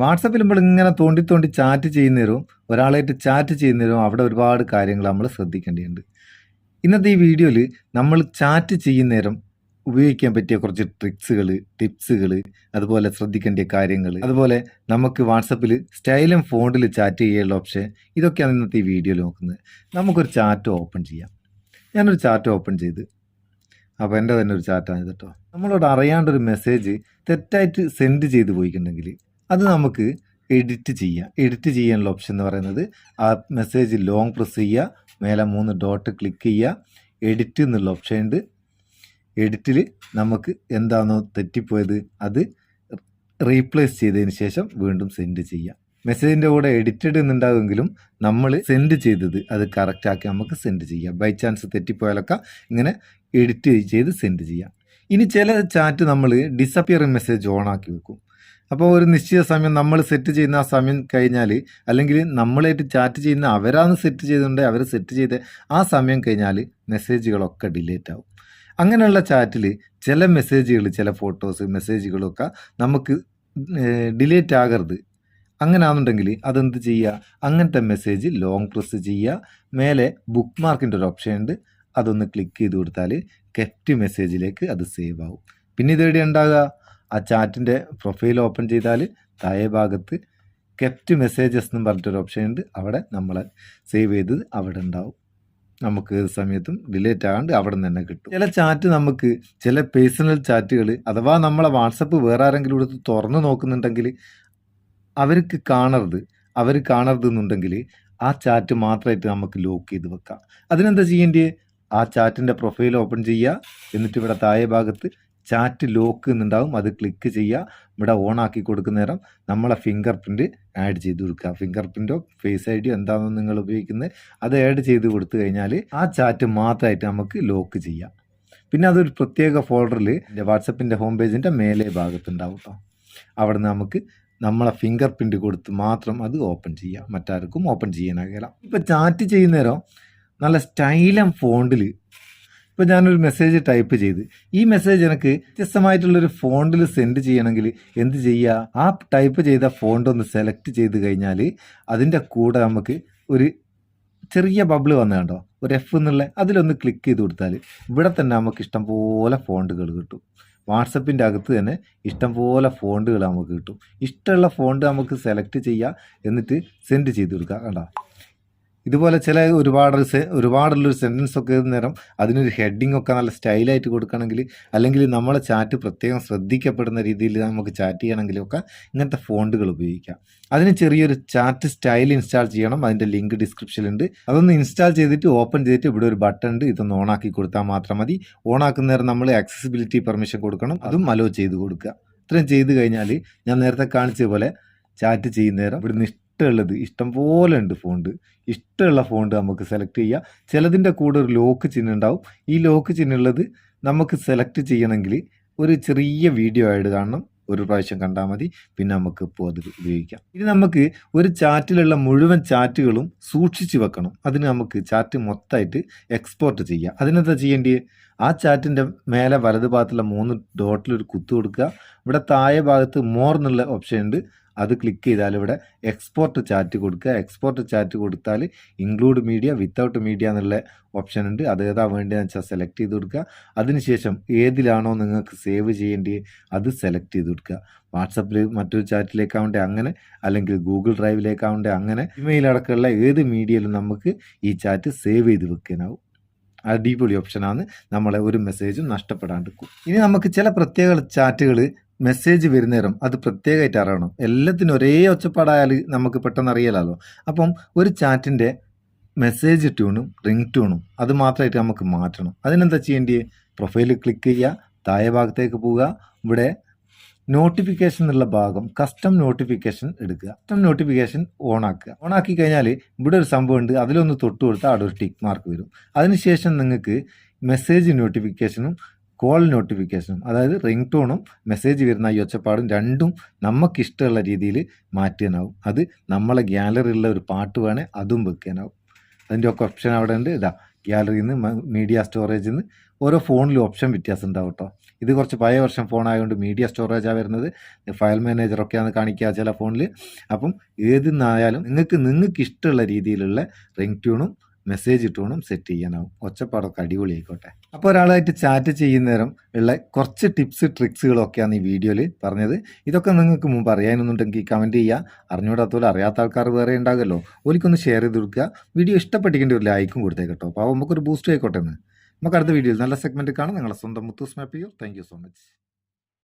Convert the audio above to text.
വാട്സപ്പിൽ നമ്മളിങ്ങനെ തോണ്ടി തോണ്ടി ചാറ്റ് ചെയ്യുന്നേരവും ഒരാളായിട്ട് ചാറ്റ് ചെയ്യുന്നേരവും അവിടെ ഒരുപാട് കാര്യങ്ങൾ നമ്മൾ ശ്രദ്ധിക്കേണ്ടതുണ്ട്. ഇന്നത്തെ ഈ വീഡിയോയിൽ നമ്മൾ ചാറ്റ് ചെയ്യുന്നേരം ഉപയോഗിക്കാൻ പറ്റിയ കുറച്ച് ട്രിക്സുകൾ, ടിപ്സുകൾ, അതുപോലെ ശ്രദ്ധിക്കേണ്ട കാര്യങ്ങൾ, അതുപോലെ നമുക്ക് വാട്സപ്പിൽ സ്റ്റൈലും ഫോണ്ടിൽ ചാറ്റ് ചെയ്യാനുള്ള ഓപ്ഷൻ, ഇതൊക്കെയാണ് ഇന്നത്തെ ഈ വീഡിയോയിൽ നോക്കുന്നത്. നമുക്കൊരു ചാറ്റ് ഓപ്പൺ ചെയ്യാം. ഞാനൊരു ചാറ്റ് ഓപ്പൺ ചെയ്ത്, അപ്പോൾ എൻ്റെ തന്നെ ഒരു ചാറ്റാണ് ഇത് കേട്ടോ. നമ്മളോട് അറിയാണ്ടൊരു മെസ്സേജ് തെറ്റായിട്ട് സെൻഡ് ചെയ്ത് പോയിട്ടുണ്ടെങ്കിൽ അത് നമുക്ക് എഡിറ്റ് ചെയ്യാം. എഡിറ്റ് ചെയ്യാനുള്ള ഓപ്ഷൻ എന്ന് പറയുന്നത് ആ മെസ്സേജ് ലോങ് പ്രസ് ചെയ്യുക, മേലെ 3 ഡോട്ട് ക്ലിക്ക് ചെയ്യുക, എഡിറ്റ് എന്നുള്ള ഓപ്ഷൻ ഉണ്ട്. എഡിറ്റിൽ നമുക്ക് എന്താണോ തെറ്റിപ്പോയത് അത് റീപ്ലേസ് ചെയ്തതിന് ശേഷം വീണ്ടും സെൻഡ് ചെയ്യാം. മെസ്സേജിൻ്റെ കൂടെ എഡിറ്റഡ് എന്നുണ്ടാകുമെങ്കിലും നമ്മൾ സെൻഡ് ചെയ്തത് അത് കറക്റ്റാക്കി നമുക്ക് സെൻഡ് ചെയ്യാം. ബൈ ചാൻസ് തെറ്റിപ്പോയാലൊക്കെ ഇങ്ങനെ എഡിറ്റ് ചെയ്ത് സെൻഡ് ചെയ്യാം. ഇനി ചില ചാറ്റ് നമ്മൾ ഡിസപ്പിയറിങ് മെസ്സേജ് ഓൺ ആക്കി വെക്കും. അപ്പോൾ ഒരു നിശ്ചിത സമയം നമ്മൾ സെറ്റ് ചെയ്യുന്ന ആ സമയം കഴിഞ്ഞാൽ, അല്ലെങ്കിൽ നമ്മളായിട്ട് ചാറ്റ് ചെയ്യുന്ന അവരാണ് സെറ്റ് ചെയ്തിട്ടുണ്ടെങ്കിൽ അവർ സെറ്റ് ചെയ്ത് ആ സമയം കഴിഞ്ഞാൽ മെസ്സേജുകളൊക്കെ ഡിലീറ്റ് ആവും. അങ്ങനെയുള്ള ചാറ്റിൽ ചില മെസ്സേജുകൾ, ചില ഫോട്ടോസ്, മെസ്സേജുകളൊക്കെ നമുക്ക് ഡിലീറ്റ് ആകരുത്. അങ്ങനെയാണെന്നുണ്ടെങ്കിൽ അതെന്ത് ചെയ്യുക, അങ്ങനത്തെ മെസ്സേജ് ലോങ് പ്രസ് ചെയ്യുക, മേലെ ബുക്ക് മാർക്കിൻ്റെ ഒരു ഓപ്ഷൻ ഉണ്ട്, അതൊന്ന് ക്ലിക്ക് ചെയ്ത് കൊടുത്താൽ കെപ്റ്റ് മെസ്സേജിലേക്ക് അത് സേവ് ആവും. പിന്നെ ഇതെവിടെ ഉണ്ടാകുക, ആ ചാറ്റിൻ്റെ പ്രൊഫൈൽ ഓപ്പൺ ചെയ്താൽ താഴെ ഭാഗത്ത് കെപ്റ്റ് മെസ്സേജസ് എന്നും പറഞ്ഞിട്ടൊരു ഓപ്ഷൻ ഉണ്ട്. അവിടെ നമ്മളെ സേവ് ചെയ്തത് അവിടെ ഉണ്ടാവും. നമുക്ക് ഏത് സമയത്തും ഡിലീറ്റ് ആകാണ്ട് അവിടെ നിന്ന് തന്നെ കിട്ടും. ചില ചാറ്റ് നമുക്ക്, ചില പേഴ്സണൽ ചാറ്റുകൾ, അഥവാ നമ്മളെ വാട്സപ്പ് വേറെ ആരെങ്കിലും എടുത്ത് തുറന്ന് നോക്കുന്നുണ്ടെങ്കിൽ അവർ കാണരുത് എന്നുണ്ടെങ്കിൽ ആ ചാറ്റ് മാത്രമായിട്ട് നമുക്ക് ലോക്ക് ചെയ്ത് വെക്കാം. അതിനെന്താ ചെയ്യേണ്ടത്, ആ ചാറ്റിൻ്റെ പ്രൊഫൈൽ ഓപ്പൺ ചെയ്യുക, എന്നിട്ട് ഇവിടെ താഴെ ഭാഗത്ത് ചാറ്റ് ലോക്ക് എന്നുണ്ടാവും, അത് ക്ലിക്ക് ചെയ്യുക. ഇവിടെ ഓൺ ആക്കി കൊടുക്കുന്ന നേരം നമ്മളെ ഫിംഗർ പ്രിൻറ്റ് ആഡ് ചെയ്ത് കൊടുക്കുക. ഫിംഗർ പ്രിൻറ്റോ ഫേസ് ഐ ഡിയോ എന്താണെന്ന് നിങ്ങൾ ഉപയോഗിക്കുന്നത് അത് ആഡ് ചെയ്ത് കൊടുത്തു കഴിഞ്ഞാൽ ആ ചാറ്റ് മാത്രമായിട്ട് നമുക്ക് ലോക്ക് ചെയ്യാം. പിന്നെ അതൊരു പ്രത്യേക ഫോൾഡറിൽ വാട്സപ്പിൻ്റെ ഹോം പേജിൻ്റെ മേലെ ഭാഗത്തുണ്ടാവും കേട്ടോ. അവിടെ നിന്ന് നമുക്ക് നമ്മളെ ഫിംഗർ പ്രിൻറ്റ് കൊടുത്ത് മാത്രം അത് ഓപ്പൺ ചെയ്യാം, മറ്റാർക്കും ഓപ്പൺ ചെയ്യാനാകില്ല. ഇപ്പോൾ ചാറ്റ് ചെയ്യുന്നേരം നല്ല സ്റ്റൈലം ഫോണ്ടിൽ, ഇപ്പോൾ ഞാനൊരു മെസ്സേജ് ടൈപ്പ് ചെയ്ത് ഈ മെസ്സേജ് എനിക്ക് വ്യത്യസ്തമായിട്ടുള്ളൊരു ഫോണ്ടിൽ സെൻഡ് ചെയ്യണമെങ്കിൽ എന്ത് ചെയ്യുക, ആ ടൈപ്പ് ചെയ്ത ഫോണ്ട് ഒന്ന് സെലക്ട് ചെയ്ത് കഴിഞ്ഞാൽ അതിൻ്റെ കൂടെ നമുക്ക് ഒരു ചെറിയ ബബിൾ വന്നു കണ്ടോ, ഒരു എഫ് എന്നുള്ള, അതിലൊന്ന് ക്ലിക്ക് ചെയ്ത് കൊടുത്താൽ ഇവിടെ തന്നെ നമുക്ക് ഇഷ്ടംപോലെ ഫോണ്ടുകൾ കിട്ടും. വാട്സപ്പിൻ്റെ അകത്ത് തന്നെ ഇഷ്ടംപോലെ ഫോണ്ടുകൾ നമുക്ക് കിട്ടും. ഇഷ്ടമുള്ള ഫോണ്ട് നമുക്ക് സെലക്ട് ചെയ്യുക, എന്നിട്ട് സെൻഡ് ചെയ്ത് കൊടുക്കുക. കണ്ടോ, ഇതുപോലെ ചില ഒരുപാടുള്ളൊരു സെൻറ്റൻസ് ഒക്കെ നേരം അതിനൊരു ഹെഡിങ് ഒക്കെ നല്ല സ്റ്റൈലായിട്ട് കൊടുക്കണമെങ്കിൽ, അല്ലെങ്കിൽ നമ്മളെ ചാറ്റ് പ്രത്യേകം ശ്രദ്ധിക്കപ്പെടുന്ന രീതിയിൽ നമുക്ക് ചാറ്റ് ചെയ്യണമെങ്കിലൊക്കെ ഇങ്ങനത്തെ ഫോണ്ടുകൾ ഉപയോഗിക്കാം. അതിന് ചെറിയൊരു ചാറ്റ് സ്റ്റൈൽ ഇൻസ്റ്റാൾ ചെയ്യണം. അതിൻ്റെ ലിങ്ക് ഡിസ്ക്രിപ്ഷനിലുണ്ട്. അതൊന്ന് ഇൻസ്റ്റാൾ ചെയ്തിട്ട് ഓപ്പൺ ചെയ്തിട്ട് ഇവിടെ ഒരു ബട്ടൺ ഉണ്ട്, ഇതൊന്ന് ഓണാക്കി കൊടുത്താൽ മാത്രം മതി. ഓണാക്കുന്ന നേരം നമ്മൾ ആക്സസിബിലിറ്റി പെർമിഷൻ കൊടുക്കണം, അതും അലോ ചെയ്ത് കൊടുക്കുക. ഇത്രയും ചെയ്ത് കഴിഞ്ഞാൽ ഞാൻ നേരത്തെ കാണിച്ച പോലെ ചാറ്റ് ചെയ്യുന്ന നേരം ഇവിടുന്ന് ഇഷ്ടംപോലെ ഉണ്ട് ഫോണ്ട്. ഇഷ്ടമുള്ള ഫോണ്ട് നമുക്ക് സെലക്ട് ചെയ്യുക. ചിലതിൻ്റെ കൂടെ ഒരു ലോക്ക് ചിഹ്നം ഉണ്ടാവും. ഈ ലോക്ക് ചിഹ്നമുള്ളത് നമുക്ക് സെലക്ട് ചെയ്യണമെങ്കിൽ ഒരു ചെറിയ വീഡിയോ ആയിട്ട് കാണണം, ഒരു പ്രാവശ്യം കണ്ടാൽ മതി, പിന്നെ നമുക്ക് ഇപ്പോൾ അത് ഉപയോഗിക്കാം. ഇനി നമുക്ക് ഒരു ചാറ്റിലുള്ള മുഴുവൻ ചാറ്റുകളും സൂക്ഷിച്ച് വെക്കണം. അതിന് നമുക്ക് ചാറ്റ് മൊത്തമായിട്ട് എക്സ്പോർട്ട് ചെയ്യാം. അതിനെന്താ ചെയ്യേണ്ടത്, ആ ചാറ്റിൻ്റെ മേലെ വലത് ഭാഗത്തുള്ള 3 ഡോട്ടിലൊരു കുത്തു കൊടുക്കുക. ഇവിടെ താഴെ ഭാഗത്ത് മോർ എന്നുള്ള ഓപ്ഷൻ ഉണ്ട്, അത് ക്ലിക്ക് ചെയ്താൽ ഇവിടെ എക്സ്പോർട്ട് ചാറ്റ് കൊടുക്കുക. എക്സ്പോർട്ട് ചാറ്റ് കൊടുത്താൽ ഇൻക്ലൂഡ് മീഡിയ, വിത്തൗട്ട് മീഡിയ എന്നുള്ള ഓപ്ഷൻ ഉണ്ട്. അത് ഏതാ വേണ്ടതെന്ന് വെച്ചാൽ സെലക്ട് ചെയ്ത് കൊടുക്കുക. അതിനുശേഷം ഏതിലാണോ നിങ്ങൾക്ക് സേവ് ചെയ്യേണ്ടത് അത് സെലക്ട് ചെയ്ത് കൊടുക്കുക. വാട്സപ്പിൽ മറ്റൊരു ചാറ്റിലേക്കാവണ്ടേ അങ്ങനെ, അല്ലെങ്കിൽ ഗൂഗിൾ ഡ്രൈവിലേക്കാവണ്ടേ അങ്ങനെ, ഇമെയിൽ അടക്കമുള്ള ഏത് മീഡിയയിലും നമുക്ക് ഈ ചാറ്റ് സേവ് ചെയ്ത് വെക്കാനാവും. അടിപൊളി ഓപ്ഷനാണ്, നമ്മളെ ഒരു മെസ്സേജും നഷ്ടപ്പെടാണ്ടിരിക്കും. ഇനി നമുക്ക് ചില പ്രത്യേക ചാറ്റുകൾ മെസ്സേജ് വരുന്നേരം അത് പ്രത്യേകമായിട്ട് അറിയണം. എല്ലാത്തിനും ഒരേ ഒച്ചപ്പാടായാൽ നമുക്ക് പെട്ടെന്ന് അറിയാലോ. അപ്പം ഒരു ചാറ്റിൻ്റെ മെസ്സേജ് ട്യൂണും റിംഗ് ട്യൂണും അത് മാത്രമായിട്ട് നമുക്ക് മാറ്റണം. അതിനെന്താ ചെയ്യേണ്ടത്, പ്രൊഫൈലിൽ ക്ലിക്ക് ചെയ്യുക, താഴെ ഭാഗത്തേക്ക് പോവുക, ഇവിടെ നോട്ടിഫിക്കേഷൻ എന്നുള്ള ഭാഗം കസ്റ്റം നോട്ടിഫിക്കേഷൻ എടുക്കുക. കസ്റ്റം നോട്ടിഫിക്കേഷൻ ഓണാക്കുക. ഓണാക്കി കഴിഞ്ഞാൽ ഇവിടെ ഒരു സംഭവം ഉണ്ട്, അതിലൊന്ന് തൊട്ട് കൊടുത്താൽ അവിടെ ഒരു ടിക്ക് മാർക്ക് വരും. അതിനുശേഷം നിങ്ങൾക്ക് മെസ്സേജ് നോട്ടിഫിക്കേഷനും കോൾ നോട്ടിഫിക്കേഷനും, അതായത് റിംഗ് ടോണും മെസ്സേജ് വരുന്ന ഈ ഒച്ചപ്പാടും രണ്ടും നമുക്കിഷ്ടമുള്ള രീതിയിൽ മാറ്റാനാവും. അത് നമ്മളെ ഗ്യാലറിയിലുള്ള ഒരു പാട്ട് വേണേൽ അതും വെക്കാനാവും. അതിൻ്റെ ഒക്കെ ഓപ്ഷൻ അവിടെ ഉണ്ട്. ഇതാ ഗ്യാലറിയിൽ നിന്ന്, മീഡിയ സ്റ്റോറേജിൽ നിന്ന്, ഓരോ ഫോണിലും ഓപ്ഷൻ വ്യത്യാസം ഉണ്ടാവും കേട്ടോ. ഇത് കുറച്ച് പഴയ വെർഷൻ ഫോണായതുകൊണ്ട് മീഡിയ സ്റ്റോറേജാണ് വരുന്നത്. ഫയൽ മാനേജറൊക്കെയാണ് കാണിക്കുക ചില ഫോണിൽ. അപ്പം ഏതെന്നായാലും നിങ്ങൾക്ക് ഇഷ്ടമുള്ള രീതിയിലുള്ള റിംഗ് ട്യൂണും മെസ്സേജ് ടോണും സെറ്റ് ചെയ്യാനാവും. ഒച്ചപ്പാടൊക്കെ അടിപൊളിയായിക്കോട്ടെ. അപ്പോൾ ഒരാളായിട്ട് ചാറ്റ് ചെയ്യുന്നേരം ഉള്ള കുറച്ച് ടിപ്സ് ട്രിക്സുകളൊക്കെയാണ് ഈ വീഡിയോയിൽ പറഞ്ഞത്. ഇതൊക്കെ നിങ്ങൾക്ക് മുമ്പ് അറിയാനുണ്ടെങ്കിൽ കമൻറ്റ് ചെയ്യുക. അറിഞ്ഞൂടാത്തപോലെ അറിയാത്ത ആൾക്കാർ വേറെ ഉണ്ടാകുമല്ലോ, ഓലിക്കൊന്ന് ഷെയർ ചെയ്ത് കൊടുക്കുക. വീഡിയോ ഇഷ്ടപ്പെട്ടിരിക്കേണ്ട ഒരു ലൈക്കും കൊടുത്തേക്കട്ടോ. അപ്പോൾ നമുക്കൊരു ബൂസ്റ്റ് ആയിക്കോട്ടെ എന്ന്. നമുക്ക് അടുത്ത വീഡിയോയിൽ നല്ല സെഗ്മെൻറ്റ് കാണാം. നിങ്ങളുടെ സ്വന്തം Muthoos Meppayur. Thank you so much.